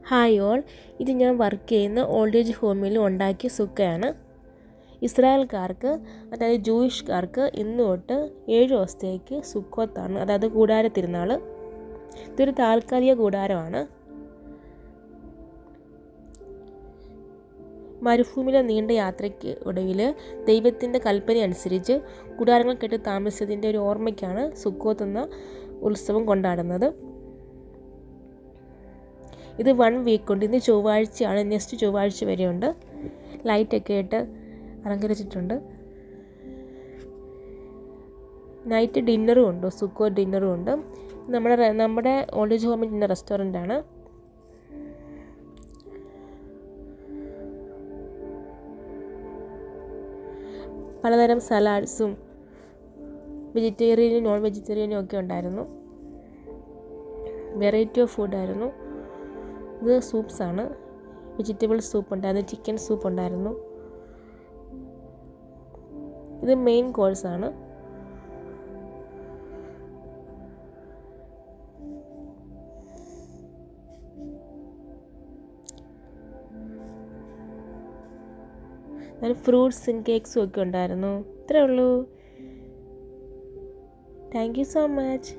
Hi all, ഇത് ഞാൻ work ചെയ്യുന്ന ഓൾഡ് ഏജ് ഹോമിൽ ഉണ്ടാക്കിയ സുക്കയാണ്. ഇസ്രായേൽക്കാർക്ക്, അതായത് ജൂയിഷ്കാർക്ക് ഇന്ന് തൊട്ട് 7 ദിവസത്തേക്ക് സുക്കോത്താണ്, അതായത് കൂടാര തിരുനാൾ. ഇതൊരു താൽക്കാലിക കൂടാരമാണ്. മരുഭൂമിയിലെ നീണ്ട യാത്രയ്ക്ക് ഒടുവിൽ ദൈവത്തിൻ്റെ കൽപ്പന അനുസരിച്ച് കൂടാരങ്ങൾ കെട്ടി താമസിച്ചതിൻ്റെ ഒരു ഓർമ്മയ്ക്കാണ് സുക്കോത്ത് എന്ന ഉത്സവം കൊണ്ടാടുന്നത്. ഇത് 1 വീക്ക് ഉണ്ട്. ഇന്ന് ചൊവ്വാഴ്ചയാണ്, നെക്സ്റ്റ് ചൊവ്വാഴ്ച വരെയുണ്ട്. ലൈറ്റൊക്കെ ഇട്ട് അലങ്കരിച്ചിട്ടുണ്ട്. നൈറ്റ് ഡിന്നറും ഉണ്ട്, സുക്കോ ഡിന്നറും ഉണ്ട്. നമ്മുടെ ഓൾഡ് ഏജ് ഹോമിൽ ഇന്ന റെസ്റ്റോറൻ്റാണ്. പലതരം സലാഡ്സും വെജിറ്റേറിയനും നോൺ വെജിറ്റേറിയനും ഒക്കെ ഉണ്ടായിരുന്നു. വെറൈറ്റി ഓഫ് ഫുഡായിരുന്നു. ഇത് സൂപ്സാണ്. വെജിറ്റബിൾ സൂപ്പ് ഉണ്ടായിരുന്നു, ചിക്കൻ സൂപ്പ് ഉണ്ടായിരുന്നു. ഇത് മെയിൻ കോഴ്സാണ്. ഫ്രൂട്ട്സും കേക്ക്സും ഒക്കെ ഉണ്ടായിരുന്നു. ഇത്രയേ ഉള്ളൂ. Thank you so much.